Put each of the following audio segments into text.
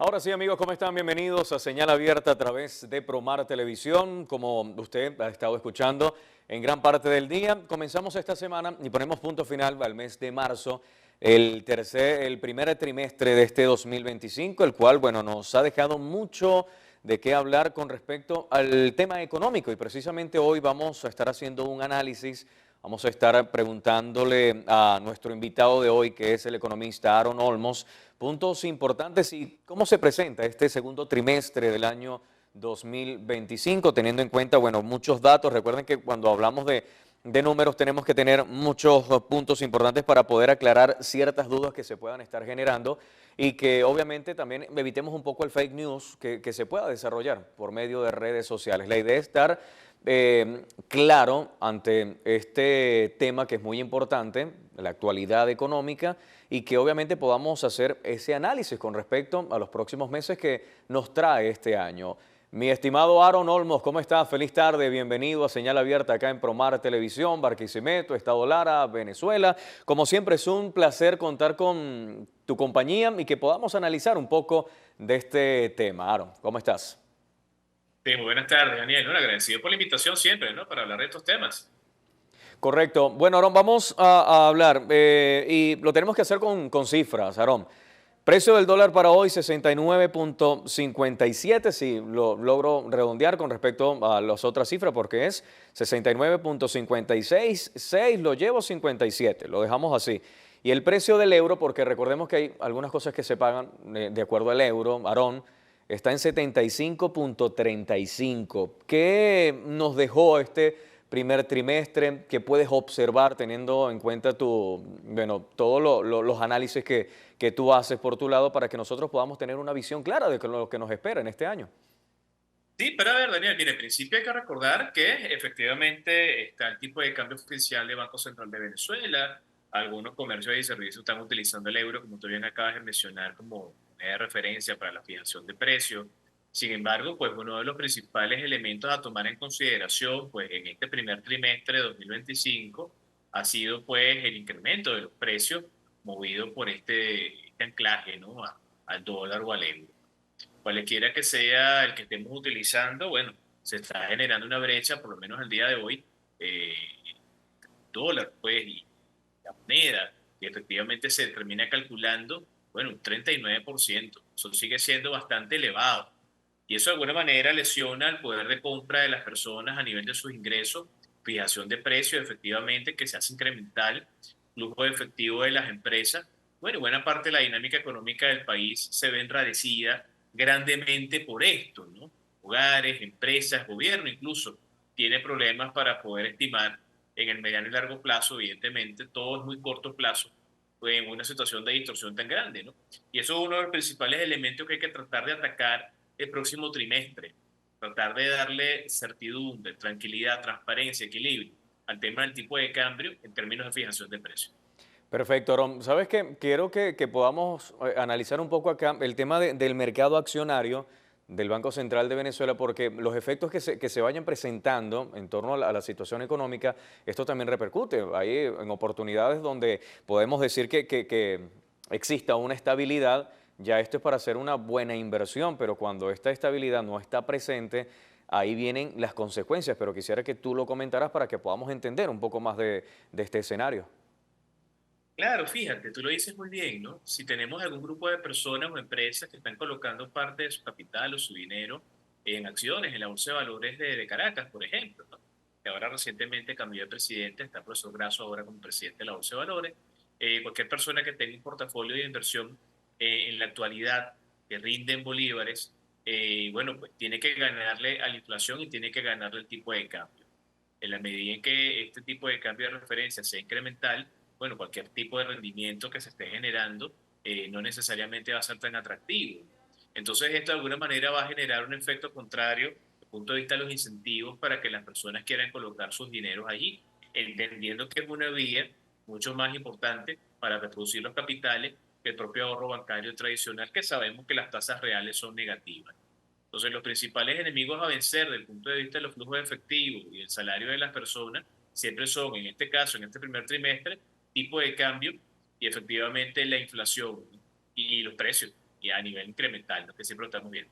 Ahora sí, amigos, ¿cómo están? Bienvenidos a Señal Abierta a través de Promar Televisión. Como usted ha estado escuchando en gran parte del día, comenzamos esta semana y ponemos punto final al mes de marzo, el primer trimestre de este 2025, el cual, bueno, nos ha dejado mucho de qué hablar con respecto al tema económico y precisamente hoy vamos a estar haciendo un análisis. Vamos a estar preguntándole a nuestro invitado de hoy, que es el economista Aaron Olmos, puntos importantes y cómo se presenta este segundo trimestre del año 2025, teniendo en cuenta, bueno, muchos datos. Recuerden que cuando hablamos de números tenemos que tener muchos puntos importantes para poder aclarar ciertas dudas que se puedan estar generando y que obviamente también evitemos un poco el fake news que se pueda desarrollar por medio de redes sociales. La idea es estar claro ante este tema que es muy importante, la actualidad económica, y que obviamente podamos hacer ese análisis con respecto a los próximos meses que nos trae este año. Mi estimado Aaron Olmos, ¿cómo estás? Feliz tarde, bienvenido a Señal Abierta acá en Promar Televisión, Barquisimeto, Estado Lara, Venezuela. Como siempre es un placer contar con tu compañía y que podamos analizar un poco de este tema. Aaron, ¿cómo estás? Sí, muy buenas tardes, Daniel. Bueno, agradecido por la invitación siempre, ¿no? Para hablar de estos temas. Correcto. Bueno, Aarón, vamos a hablar y lo tenemos que hacer con cifras, Aarón. Precio del dólar para hoy 69.57, si lo logro redondear con respecto a las otras cifras, porque es 69.56, 6, lo llevo 57, lo dejamos así. Y el precio del euro, porque recordemos que hay algunas cosas que se pagan de acuerdo al euro, Aarón, está en 75.35. ¿Qué nos dejó este primer trimestre? ¿Qué puedes observar teniendo en cuenta bueno, todos los análisis que tú haces por tu lado para que nosotros podamos tener una visión clara de lo que nos espera en este año? Sí, pero a ver, Daniel, mire, en principio hay que recordar que efectivamente está el tipo de cambio oficial del Banco Central de Venezuela. Algunos comercios y servicios están utilizando el euro, como tú bien acabas de mencionar, como moneda de referencia para la fijación de precios. Sin embargo, pues uno de los principales elementos a tomar en consideración, pues en este primer trimestre de 2025, ha sido pues el incremento de los precios movido por este anclaje, ¿no? Al dólar o al euro. Cualquiera que sea el que estemos utilizando, bueno, se está generando una brecha, por lo menos el día de hoy, eh, dólar, pues, y la moneda, y efectivamente se termina calculando, bueno, un 39%. Eso sigue siendo bastante elevado. Y eso de alguna manera lesiona el poder de compra de las personas a nivel de sus ingresos, fijación de precios, efectivamente, que se hace incremental, flujo de efectivo de las empresas. Bueno, buena parte de la dinámica económica del país se ve enrarecida grandemente por esto, ¿no? Hogares, empresas, gobierno incluso, tiene problemas para poder estimar en el mediano y largo plazo, evidentemente, todo es muy corto plazo, pues en una situación de distorsión tan grande, ¿no? Y eso es uno de los principales elementos que hay que tratar de atacar el próximo trimestre, tratar de darle certidumbre, tranquilidad, transparencia, equilibrio al tema del tipo de cambio en términos de fijación de precios. Perfecto, Aaron. ¿Sabes qué? Quiero que podamos analizar un poco acá el tema del mercado accionario del Banco Central de Venezuela, porque los efectos que se vayan presentando en torno a la situación económica, esto también repercute. Hay en oportunidades donde podemos decir que exista una estabilidad, ya esto es para hacer una buena inversión, pero cuando esta estabilidad no está presente, ahí vienen las consecuencias. Pero quisiera que tú lo comentaras para que podamos entender un poco más de este escenario. Claro, fíjate, tú lo dices muy bien, ¿no? Si tenemos algún grupo de personas o empresas que están colocando parte de su capital o su dinero en acciones en la Bolsa de Valores de Caracas, por ejemplo, ¿no? Que ahora recientemente cambió de presidente, está el profesor Grasso ahora como presidente de la Bolsa de Valores. Cualquier persona que tenga un portafolio de inversión en la actualidad que rinde en bolívares, bueno, pues tiene que ganarle a la inflación y tiene que ganarle el tipo de cambio. En la medida en que este tipo de cambio de referencia sea incremental, bueno, cualquier tipo de rendimiento que se esté generando no necesariamente va a ser tan atractivo. Entonces, esto de alguna manera va a generar un efecto contrario desde el punto de vista de los incentivos para que las personas quieran colocar sus dineros allí, entendiendo que es una vía mucho más importante para reproducir los capitales que el propio ahorro bancario tradicional, que sabemos que las tasas reales son negativas. Entonces, los principales enemigos a vencer desde el punto de vista de los flujos de efectivo y el salario de las personas siempre son, en este caso, en este primer trimestre, tipo de cambio y efectivamente la inflación y los precios. y a nivel incremental, ¿no? Que siempre lo estamos viendo.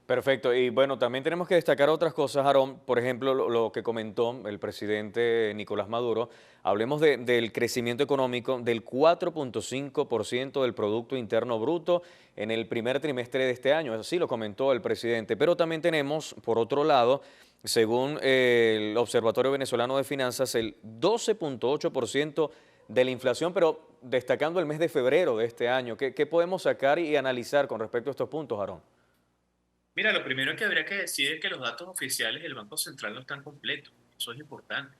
Perfecto. Y bueno, también tenemos que destacar otras cosas, Aarón. Por ejemplo, lo que comentó el presidente Nicolás Maduro. Hablemos del crecimiento económico del 4,5% del Producto Interno Bruto en el primer trimestre de este año. Así lo comentó el presidente. Pero también tenemos, por otro lado, según el Observatorio Venezolano de Finanzas, el 12,8% de la inflación, pero destacando el mes de febrero de este año. ¿Qué podemos sacar y analizar con respecto a estos puntos, Aarón? Mira, lo primero que habría que decir es que los datos oficiales del Banco Central no están completos. Eso es importante.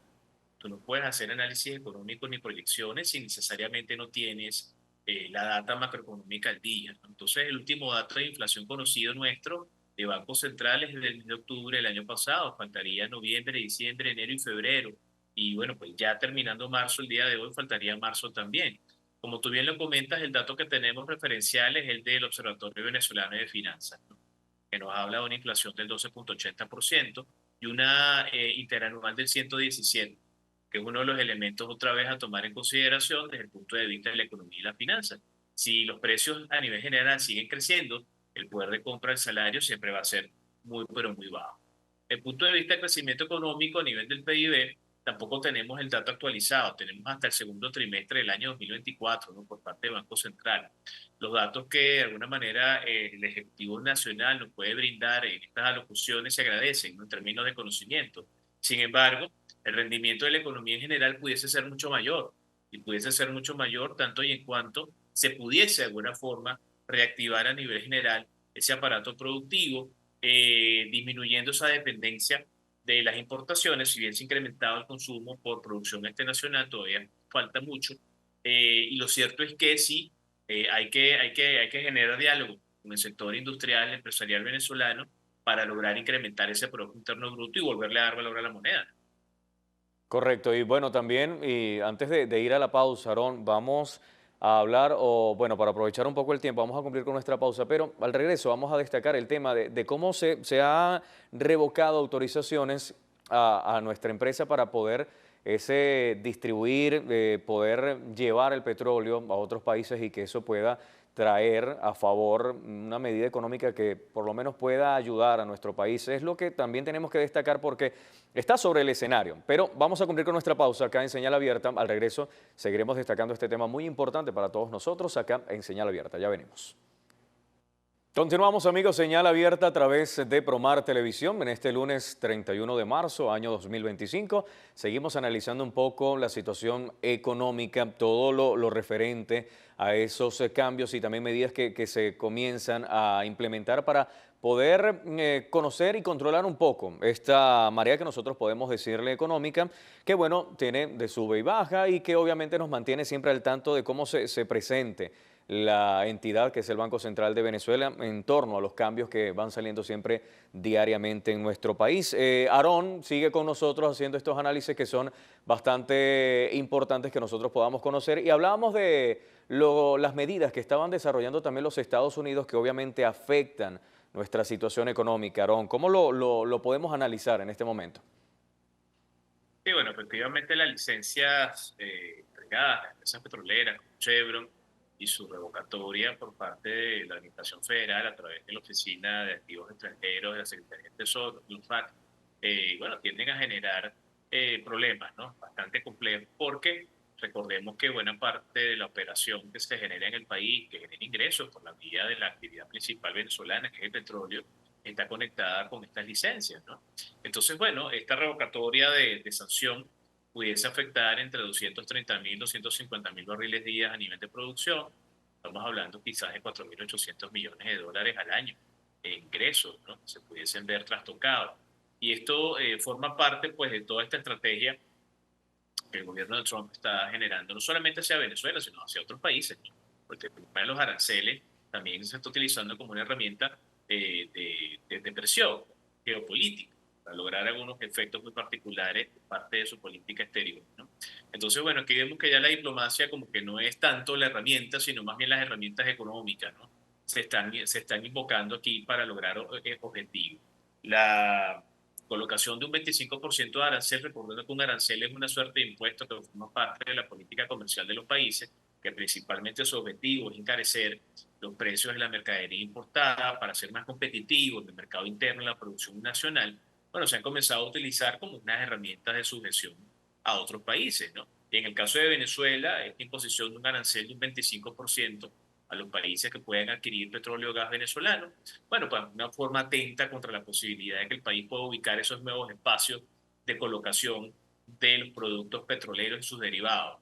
Tú no puedes hacer análisis económico ni proyecciones si necesariamente no tienes la data macroeconómica al día, ¿no? Entonces, el último dato de inflación conocido nuestro de Banco Central es del mes de octubre del año pasado. Faltaría noviembre, diciembre, enero y febrero. Y bueno, pues ya terminando marzo, el día de hoy, faltaría marzo también. Como tú bien lo comentas, el dato que tenemos referencial es el del Observatorio Venezolano de Finanzas, ¿no? Que nos habla de una inflación del 12,80% y una interanual del 117, que es uno de los elementos otra vez a tomar en consideración desde el punto de vista de la economía y la finanza. Si los precios a nivel general siguen creciendo, el poder de compra del salario siempre va a ser muy, pero muy bajo. Desde el punto de vista del crecimiento económico a nivel del PIB, tampoco tenemos el dato actualizado, tenemos hasta el segundo trimestre del año 2024, ¿no? Por parte del Banco Central. Los datos que de alguna manera el Ejecutivo Nacional nos puede brindar en estas alocuciones se agradecen, ¿no? En términos de conocimiento. Sin embargo, el rendimiento de la economía en general pudiese ser mucho mayor y pudiese ser mucho mayor tanto y en cuanto se pudiese de alguna forma reactivar a nivel general ese aparato productivo, disminuyendo esa dependencia de las importaciones. Si bien se ha incrementado el consumo por producción nacional, todavía falta mucho. Y lo cierto es que sí, hay que generar diálogo con el sector industrial, empresarial venezolano para lograr incrementar ese Producto Interno Bruto y volverle a dar valor a la moneda. Correcto, y bueno, también, y antes de ir a la pausa, Aarón, vamos a hablar, o bueno, para aprovechar un poco el tiempo, vamos a cumplir con nuestra pausa, pero al regreso vamos a destacar el tema de cómo se ha revocado autorizaciones a nuestra empresa para poder distribuir, poder llevar el petróleo a otros países y que eso pueda traer a favor una medida económica que por lo menos pueda ayudar a nuestro país. Es lo que también tenemos que destacar porque está sobre el escenario. Pero vamos a cumplir con nuestra pausa acá en Señal Abierta. Al regreso seguiremos destacando este tema muy importante para todos nosotros acá en Señal Abierta. Ya venimos. Continuamos, amigos, señal abierta a través de Promar Televisión en este lunes 31 de marzo, año 2025. Seguimos analizando un poco la situación económica, todo lo referente a esos cambios y también medidas que se comienzan a implementar para poder conocer y controlar un poco esta marea que nosotros podemos decirle económica, que bueno, tiene de sube y baja y que obviamente nos mantiene siempre al tanto de cómo se presente la entidad que es el Banco Central de Venezuela en torno a los cambios que van saliendo siempre diariamente en nuestro país. Aarón sigue con nosotros haciendo estos análisis que son bastante importantes que nosotros podamos conocer y hablábamos de las medidas que estaban desarrollando también los Estados Unidos que obviamente afectan nuestra situación económica. Aarón, ¿cómo lo podemos analizar en este momento? Sí, bueno, efectivamente las licencias entregadas a empresas petroleras como Chevron y su revocatoria por parte de la Administración Federal a través de la Oficina de Activos Extranjeros de la Secretaría del Tesoro, UNFAC, bueno, tienden a generar problemas, ¿no? Bastante complejos porque recordemos que buena parte de la operación que se genera en el país, que genera ingresos por la vía de la actividad principal venezolana, que es el petróleo, está conectada con estas licencias, ¿no? Entonces, bueno, esta revocatoria de sanción pudiese afectar entre 230.000 y 250.000 barriles día a nivel de producción. Estamos hablando quizás de 4.800 millones de dólares al año de ingresos, ¿no? Se pudiesen ver trastocados. Y esto forma parte, pues, de toda esta estrategia que el gobierno de Trump está generando, no solamente hacia Venezuela, sino hacia otros países, ¿no? Porque el tema de los aranceles también se está utilizando como una herramienta de presión geopolítica para lograr algunos efectos muy particulares parte de su política exterior, ¿no? Entonces, bueno, aquí vemos que ya la diplomacia como que no es tanto la herramienta, sino más bien las herramientas económicas, ¿no? Se están invocando aquí para lograr objetivos. La colocación de un 25% de arancel, recordando que un arancel es una suerte de impuesto que forma parte de la política comercial de los países, que principalmente su objetivo es encarecer los precios de la mercadería importada para ser más competitivos en el mercado interno en la producción nacional, bueno, se han comenzado a utilizar como unas herramientas de sujeción a otros países, ¿no? Y en el caso de Venezuela, esta imposición de un arancel de un 25% a los países que puedan adquirir petróleo o gas venezolano, bueno, pues una forma atenta contra la posibilidad de que el país pueda ubicar esos nuevos espacios de colocación de los productos petroleros y sus derivados.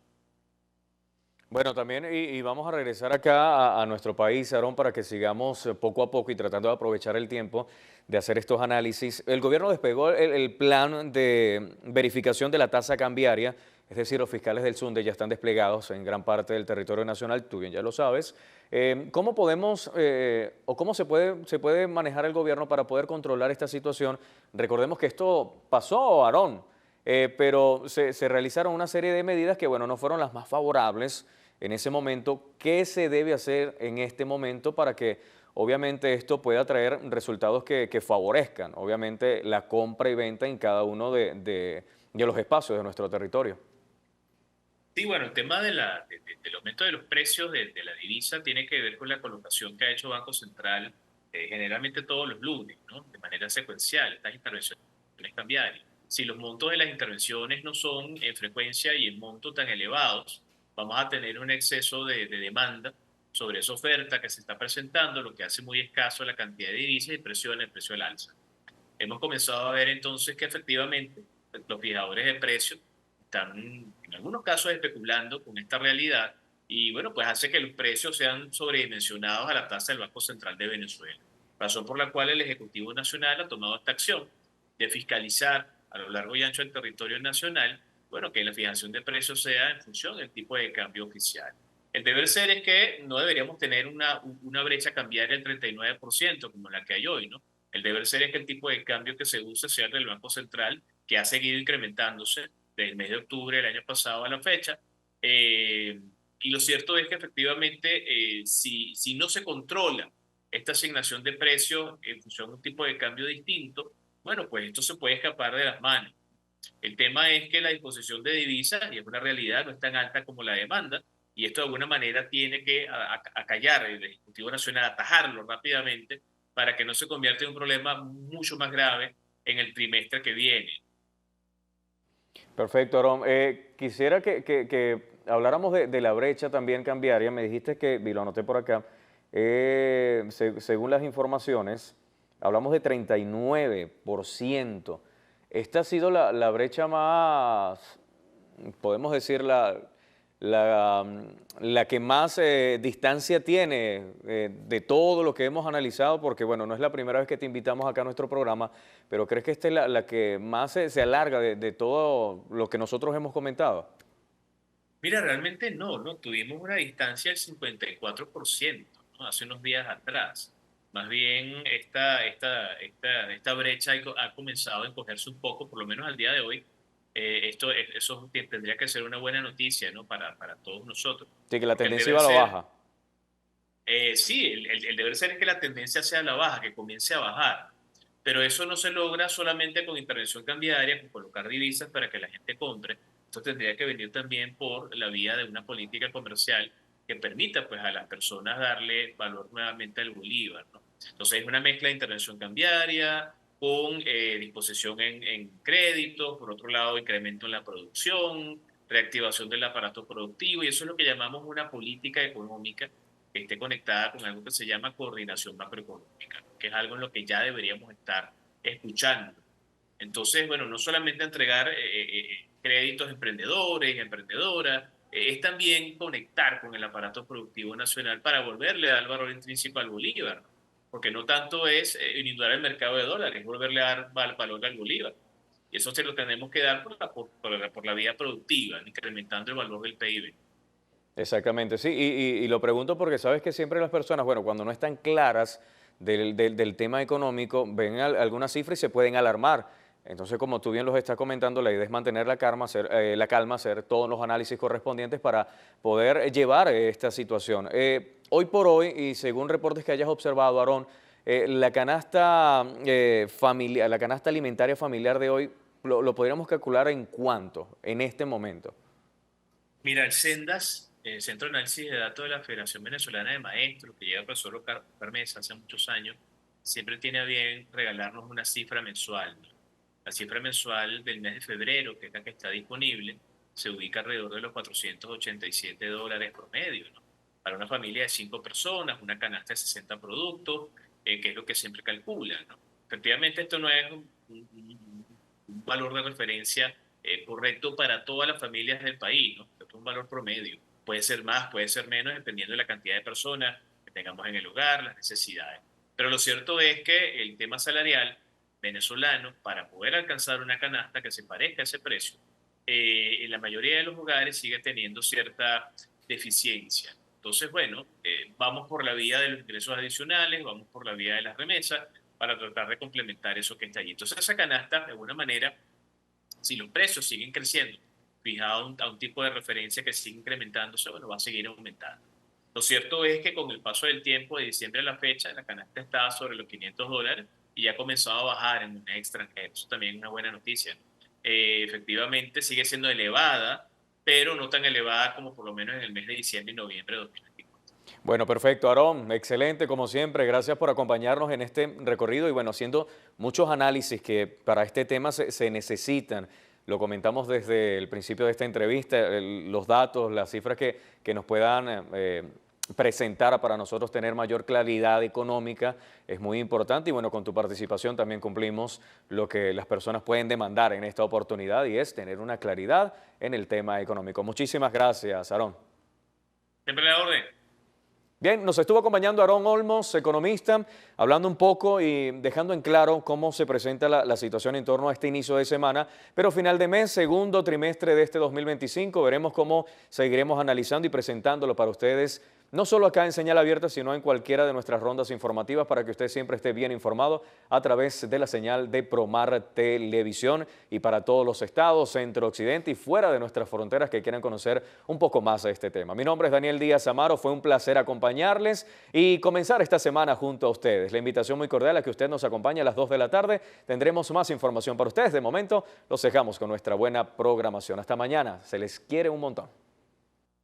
Bueno, también, y vamos a regresar acá a nuestro país, Aarón, para que sigamos poco a poco y tratando de aprovechar el tiempo de hacer estos análisis. El gobierno despegó el plan de verificación de la tasa cambiaria, es decir, los fiscales del SUNDE ya están desplegados en gran parte del territorio nacional, tú bien ya lo sabes. ¿Cómo podemos o cómo se puede manejar el gobierno para poder controlar esta situación? Recordemos que esto pasó, Aarón, pero se realizaron una serie de medidas que, bueno, no fueron las más favorables en ese momento. ¿Qué se debe hacer en este momento para que obviamente esto pueda traer resultados que favorezcan obviamente la compra y venta en cada uno de los espacios de nuestro territorio? Sí, bueno, el tema del aumento de los precios de la divisa tiene que ver con la colocación que ha hecho Banco Central generalmente todos los lunes, ¿no? De manera secuencial, estas intervenciones cambiarias. Si los montos de las intervenciones no son en frecuencia y en monto tan elevados, vamos a tener un exceso de demanda sobre esa oferta que se está presentando, lo que hace muy escaso la cantidad de divisas y presiona el precio al alza. Hemos comenzado a ver entonces que efectivamente los fijadores de precios están en algunos casos especulando con esta realidad y bueno, pues hace que los precios sean sobredimensionados a la tasa del Banco Central de Venezuela. Razón por la cual el Ejecutivo Nacional ha tomado esta acción de fiscalizar a lo largo y ancho del territorio nacional, bueno, que la fijación de precios sea en función del tipo de cambio oficial. El deber ser es que no deberíamos tener una brecha cambiaria del 39% como la que hay hoy, ¿no? El deber ser es que el tipo de cambio que se use sea el del Banco Central, que ha seguido incrementándose desde el mes de octubre del año pasado a la fecha. Eh, y lo cierto es que efectivamente, si no se controla esta asignación de precios en función de un tipo de cambio distinto, bueno, pues esto se puede escapar de las manos. El tema es que la disposición de divisas, y es una realidad, no es tan alta como la demanda, y esto de alguna manera tiene que acallar el Ejecutivo Nacional, atajarlo rápidamente para que no se convierta en un problema mucho más grave en el trimestre que viene. Perfecto, Aarón. Quisiera que habláramos de la brecha también cambiaria. Me dijiste que, y lo anoté por acá, según las informaciones, hablamos de 39%. Esta ha sido la brecha más, podemos decir, la que más distancia tiene de todo lo que hemos analizado, porque bueno, no es la primera vez que te invitamos acá a nuestro programa, pero ¿crees que esta es la que más se alarga de todo lo que nosotros hemos comentado? Mira, realmente no, tuvimos una distancia del 54%, ¿no? Hace unos días atrás. Más bien, esta brecha ha comenzado a encogerse un poco, por lo menos al día de hoy. Eso tendría que ser una buena noticia, ¿no? Para todos nosotros. Sí, que la Porque el tendencia deber iba a la ser, baja. sí, el deber ser es que la tendencia sea a la baja, que comience a bajar. Pero eso no se logra solamente con intervención cambiaria, con colocar divisas para que la gente compre. Esto tendría que venir también por la vía de una política comercial que permita pues, a las personas darle valor nuevamente al bolívar, ¿no? Entonces es una mezcla de intervención cambiaria con disposición en créditos, por otro lado incremento en la producción, reactivación del aparato productivo, y eso es lo que llamamos una política económica que esté conectada con algo que se llama coordinación macroeconómica, que es algo en lo que ya deberíamos estar escuchando. Entonces, bueno, no solamente entregar créditos a emprendedores, emprendedoras, es también conectar con el aparato productivo nacional para volverle a dar valor intrínseco al bolívar, ¿no? Porque no tanto es inundar el mercado de dólares, es volverle a dar valor al bolívar. Y eso se lo tenemos que dar por la vía productiva, incrementando el valor del PIB. Exactamente, sí, y lo pregunto porque sabes que siempre las personas, bueno, cuando no están claras del tema económico, ven alguna cifra y se pueden alarmar. Entonces, como tú bien los estás comentando, la idea es mantener la calma, hacer todos los análisis correspondientes para poder llevar esta situación. Hoy por hoy, y según reportes que hayas observado, Aarón, la canasta familiar, la canasta alimentaria familiar de hoy, lo podríamos calcular en cuánto en este momento. Mira, el Sendas el Centro de Análisis de Datos de la Federación Venezolana de Maestros, que lleva el profesor Oscar Mesa hace muchos años, siempre tiene a bien regalarnos una cifra mensual, ¿no? La cifra mensual del mes de febrero, que es la que está disponible, se ubica alrededor de los $487 promedio, ¿no? Para una familia de 5 personas, una canasta de 60 productos, que es lo que siempre calcula, ¿no? Efectivamente, esto no es un valor de referencia correcto para todas las familias del país, ¿no? Esto es un valor promedio. Puede ser más, puede ser menos, dependiendo de la cantidad de personas que tengamos en el hogar, las necesidades. Pero lo cierto es que el tema salarial venezolano, para poder alcanzar una canasta que se parezca a ese precio, en la mayoría de los hogares sigue teniendo cierta deficiencia. Entonces, bueno, vamos por la vía de los ingresos adicionales, vamos por la vía de las remesas para tratar de complementar eso que está allí. Entonces, esa canasta, de alguna manera, si los precios siguen creciendo, fijado a un tipo de referencia que sigue incrementándose, bueno, va a seguir aumentando. Lo cierto es que con el paso del tiempo, de diciembre a la fecha, la canasta estaba sobre los $500 y ya ha comenzado a bajar en moneda extranjera. Eso también es una buena noticia. Efectivamente sigue siendo elevada, pero no tan elevada como por lo menos en el mes de diciembre y noviembre de 2024. Bueno, perfecto, Aarón, excelente como siempre, gracias por acompañarnos en este recorrido y bueno, haciendo muchos análisis que para este tema se necesitan. Lo comentamos desde el principio de esta entrevista, los datos, las cifras que nos puedan presentar para nosotros tener mayor claridad económica es muy importante y bueno, con tu participación también cumplimos lo que las personas pueden demandar en esta oportunidad y es tener una claridad en el tema económico. Muchísimas gracias, Aarón. Siempre la orden. Bien, nos estuvo acompañando Aarón Olmos, economista, hablando un poco y dejando en claro cómo se presenta la situación en torno a este inicio de semana, pero final de mes, segundo trimestre de este 2025, veremos cómo seguiremos analizando y presentándolo para ustedes, no solo acá en Señal Abierta, sino en cualquiera de nuestras rondas informativas para que usted siempre esté bien informado a través de la señal de Promar Televisión y para todos los estados, centro, occidente y fuera de nuestras fronteras que quieran conocer un poco más de este tema. Mi nombre es Daniel Díaz Amaro, fue un placer acompañarles y comenzar esta semana junto a ustedes. La invitación muy cordial a que usted nos acompañe a las 2 de la tarde. Tendremos más información para ustedes. De momento, los dejamos con nuestra buena programación. Hasta mañana. Se les quiere un montón.